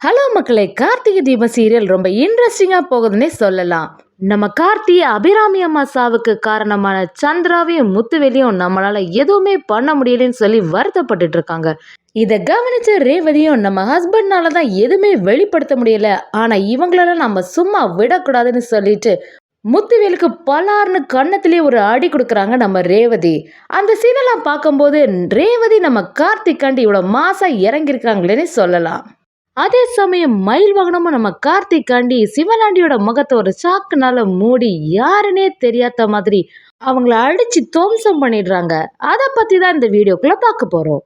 Hello மக்களே, Karthigai Deepam serial ரொம்ப இன்ட்ரெஸ்டிங்கா போகுதுன்னே சொல்லலாம். நம்ம கார்த்தி அபிராமி அம்மா சாவுக்கு காரணமான சந்திராவையும் முத்துவேலையும் நம்மளால எதுவுமே பண்ண முடியலன்னு சொல்லி வருத்தப்பட்டுட்டு இருக்காங்க. இதை கவனிச்ச ரேவதியும் நம்ம ஹஸ்பண்ட்னால தான் எதுவுமே வெளிப்படுத்த முடியல, ஆனா இவங்களெல்லாம் நம்ம சும்மா விடக்கூடாதுன்னு சொல்லிட்டு முத்துவேலுக்கு பலார்னு கன்னத்திலேயே ஒரு அடி கொடுக்குறாங்க நம்ம ரேவதி. அந்த சீனெல்லாம் பார்க்கும்போது ரேவதி நம்ம கார்த்திகாண்டி இவ்வளோ மாசா இறங்கியிருக்காங்களேன்னு சொல்லலாம். அதே சமயம் மயில் வாகனமும் நம்ம கார்த்திகாண்டி சிவனாண்டியோட முகத்தை ஒரு சாக்குனால மூடி யாருன்னே தெரியாத மாதிரி அவங்கள அடிச்சு துவம்சம் பண்ணிடுறாங்க. அதை பத்தி தான் இந்த வீடியோக்குள்ள பார்க்க போறோம்.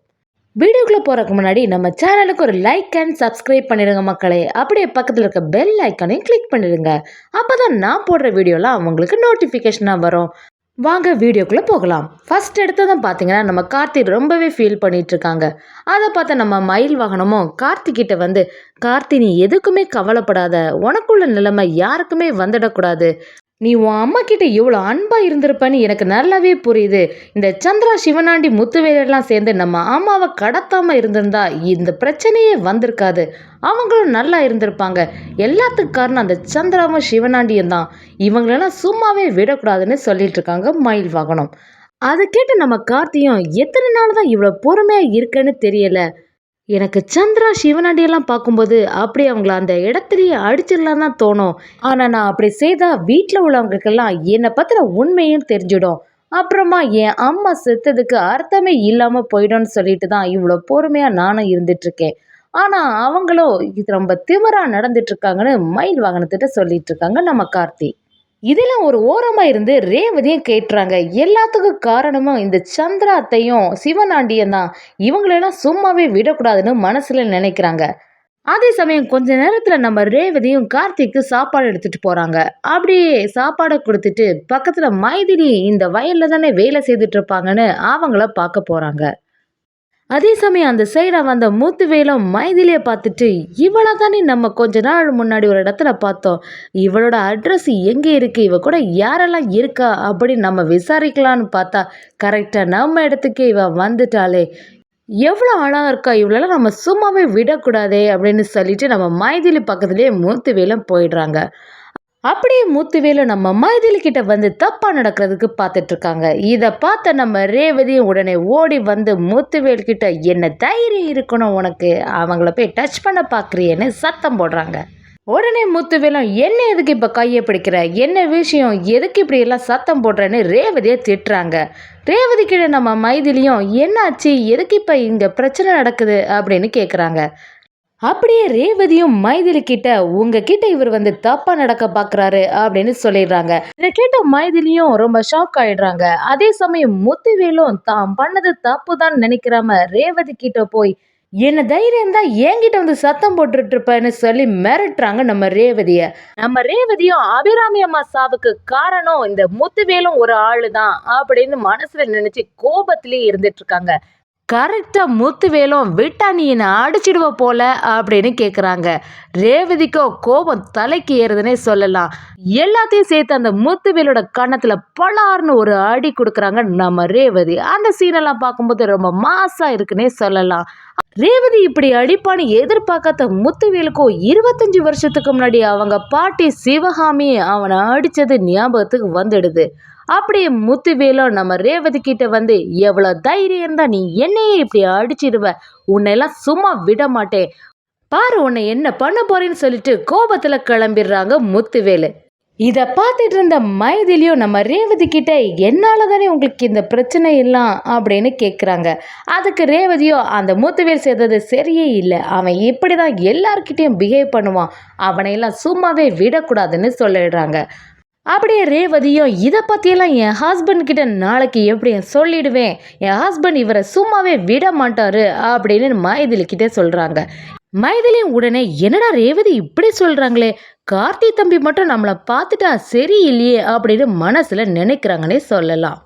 வீடியோக்குள்ள போறதுக்கு முன்னாடி நம்ம சேனலுக்கு ஒரு லைக் அண்ட் சப்ஸ்கிரைப் பண்ணிடுங்க மக்களே. அப்படியே பக்கத்தில் இருக்க பெல் ஐக்கானையும் கிளிக் பண்ணிடுங்க. அப்பதான் நான் போடுற வீடியோலாம் அவங்களுக்கு நோட்டிஃபிகேஷனாக வரும். வாங்க வீடியோக்குள்ளே போகலாம். ஃபர்ஸ்ட் எடுத்ததும் பார்த்தீங்கன்னா நம்ம கார்த்தி ரொம்பவே ஃபீல் பண்ணிட்டு இருக்காங்க. அதை பார்த்த நம்ம மயில் வாகனமும் கார்த்திகிட்ட வந்து, கார்த்தி நீ எதுக்குமே கவலைப்படாத, உனக்குள்ள நிலைமை யாருக்குமே வந்துடக்கூடாது, நீ உன் அம்மா கிட்ட இவ்வளோ அன்பா இருந்திருப்பன்னு எனக்கு நல்லாவே புரியுது. இந்த சந்திரா சிவனாண்டி முத்துவேலெல்லாம் சேர்ந்து நம்ம அம்மாவை கடத்தாம இருந்திருந்தா இந்த பிரச்சனையே வந்திருக்காது, அவங்களும் நல்லா இருந்திருப்பாங்க. எல்லாத்துக்கும் காரணம் அந்த சந்திராவும் சிவனாண்டியும் தான், இவங்களெல்லாம் சும்மாவே விடக்கூடாதுன்னு சொல்லிட்டு இருக்காங்க மயில் வாகனம். அதை கேட்டு நம்ம கார்த்தியும் எத்தனை நாள் தான் இவ்வளோ பொறுமையாக இருக்குன்னு தெரியல, எனக்கு சந்திரா சிவனாண்டியெல்லாம் பார்க்கும்போது அப்படி அவங்கள அந்த இடத்துலயே அடிச்சிடலாம் தான் தோணும். ஆனால் நான் அப்படி செய்தால் வீட்டில் உள்ளவங்களுக்கெல்லாம் என்னை பற்றின உண்மையும் தெரிஞ்சிடும், அப்புறமா என் அம்மா செத்ததுக்கு அர்த்தமே இல்லாமல் போயிடும்னு சொல்லிட்டு தான் இவ்வளோ பொறுமையாக நானும் இருந்துட்டுருக்கேன். ஆனால் அவங்களும் இது ரொம்ப திமிராக நடந்துட்டு இருக்காங்கன்னு மயில் வாகனத்திட்ட சொல்லிட்டு இருக்காங்க நம்ம கார்த்தி. இதெல்லாம் ஒரு ஓரமா இருந்து ரேவதியும் கேட்டுறாங்க. எல்லாத்துக்கும் காரணமும் இந்த சந்திராத்தையும் சிவனாண்டியும் தான், இவங்களெல்லாம் சும்மாவே விடக்கூடாதுன்னு மனசுல நினைக்கிறாங்க. அதே சமயம் கொஞ்ச நேரத்துல நம்ம ரேவதியும் கார்த்திக்கு சாப்பாடு எடுத்துட்டு போறாங்க. அப்படியே சாப்பாடை கொடுத்துட்டு பக்கத்துல மைதிலி இந்த வயல்ல தானே வேலை செய்துட்டு இருப்பாங்கன்னு அவங்கள பார்க்க போறாங்க. அதே சமயம் அந்த சைடா வந்த மூத்துவேலும் மைதிலியை பார்த்துட்டு, இவளை தானே நம்ம கொஞ்ச நாள் முன்னாடி ஒரு இடத்துல பார்த்தோம், இவளோட அட்ரஸ் எங்கே இருக்கு, இவ கூட யாரெல்லாம் இருக்கா அப்படின்னு நம்ம விசாரிக்கலான்னு பார்த்தா கரெக்டாக நம்ம இடத்துக்கே இவ வந்துட்டாளே, எவ்வளோ அழகா இருக்கா, இவ்வளோலாம் நம்ம சும்மாவே விடக்கூடாதே அப்படின்னு சொல்லிட்டு நம்ம மைதிலி பக்கத்துலேயே மூத்துவேலும் போயிடுறாங்க. அப்படியே முத்துவேலு நம்ம மைதிலி கிட்ட வந்து தப்பா நடக்கிறதுக்கு பார்த்துட்டு இருக்காங்க. இதை பார்த்த நம்ம ரேவதியும் உடனே ஓடி வந்து முத்துவேல் கிட்ட, என்ன தைரியம் இருக்கணும் உனக்கு, அவங்கள போய் டச் பண்ண பார்க்குறியேன்னு சத்தம் போடுறாங்க. உடனே முத்துவேலும், என்ன எதுக்கு இப்போ கையை பிடிக்கிற, என்ன விஷயம், எதுக்கு இப்படி எல்லாம் சத்தம் போடுறேன்னு ரேவதியை திட்டுறாங்க. ரேவதி கிட்ட நம்ம மைதிலியும், என்னாச்சு, எதுக்கு இப்போ இங்கே பிரச்சனை நடக்குது அப்படின்னு கேட்குறாங்க. அப்படியே ரேவதியும் மைதிலி கிட்ட, உங்ககிட்ட இவர் வந்து தப்பா நடக்க பாக்குறாரு அப்படின்னு சொல்லிடுறாங்க. இதை கேட்ட மைதிலியும் ரொம்ப ஷாக் ஆயிடுறாங்க. அதே சமயம் முத்துவேலும் தான் பண்ணது தப்பு தான் நினைக்கிறாம ரேவதி கிட்ட போய், என்ன தைரியம் தான் என்கிட்ட வந்து சத்தம் போட்டுட்டு இருப்பேன்னு சொல்லி மிரட்டுறாங்க நம்ம ரேவதிய. நம்ம ரேவதியும் அபிராமி அம்மா சாவுக்கு காரணம் இந்த முத்துவேலும் ஒரு ஆளு தான் அப்படின்னு மனசுல நினைச்சு கோபத்திலேயே இருந்துட்டு இருக்காங்க. கரெக்டாக முத்துவேலும், விட்டா நீ என்னை அடிச்சிடுவ போல அப்படின்னு கேட்குறாங்க. ரேவதிக்கோ கோபம் தலைக்கு ஏறுதுன்னே சொல்லலாம். எல்லாத்தையும் சேர்த்து அந்த முத்துவேலோட கன்னத்தில் பலார்னு ஒரு அடி கொடுக்குறாங்க நம்ம ரேவதி. அந்த சீனெல்லாம் பார்க்கும்போது ரொம்ப மாசா இருக்குன்னே சொல்லலாம். ரேவதி இப்படி அடிப்பான்னு எதிர்பார்க்காத முத்துவேலுக்கும் 25 வருஷத்துக்கு முன்னாடி அவங்க பாட்டி சிவகாமி அவனை அடித்தது ஞாபகத்துக்கு வந்துடுது. அப்படியே முத்துவேலும் நம்ம ரேவதி கிட்ட வந்து, எவ்வளோ தைரியம் இருந்தா நீ என்னையே இப்படி அடிச்சிடுவ, உன்னெல்லாம் சும்மா விட மாட்டேன், பாரு உன்னை என்ன பண்ண போறேன்னு சொல்லிட்டு கோபத்தில் கிளம்பிடுறாங்க முத்துவேலு. இதை பார்த்துட்டு இருந்த மைதிலியும் நம்ம ரேவதி கிட்ட, என்னால தானே உங்களுக்கு இந்த பிரச்சனை எல்லாம் அப்படின்னு கேட்குறாங்க. அதுக்கு ரேவதியோ, அந்த முத்துவேல் செய்தது சரியே இல்லை, அவன் இப்படி தான் எல்லார்கிட்டையும் பிஹேவ் பண்ணுவான், அவனையெல்லாம் சும்மாவே விடக்கூடாதுன்னு சொல்லிடுறாங்க. அப்படியே ரேவதியும், இதை பற்றியெல்லாம் என் ஹஸ்பண்ட் கிட்ட நாளைக்கு எப்படி சொல்லிடுவேன், என் ஹஸ்பண்ட் இவரை சும்மாவே விட மாட்டாரு அப்படின்னு மைதிலி கிட்டே சொல்கிறாங்க. மைதிலியும் உடனே, என்னடா ரேவதி இப்படி சொல்கிறாங்களே, கார்த்தி தம்பி மட்டும் நம்மளை பார்த்துட்டா சரியில்லையே அப்படின்னு மனசில் நினைக்கிறாங்கன்னே சொல்லலாம்.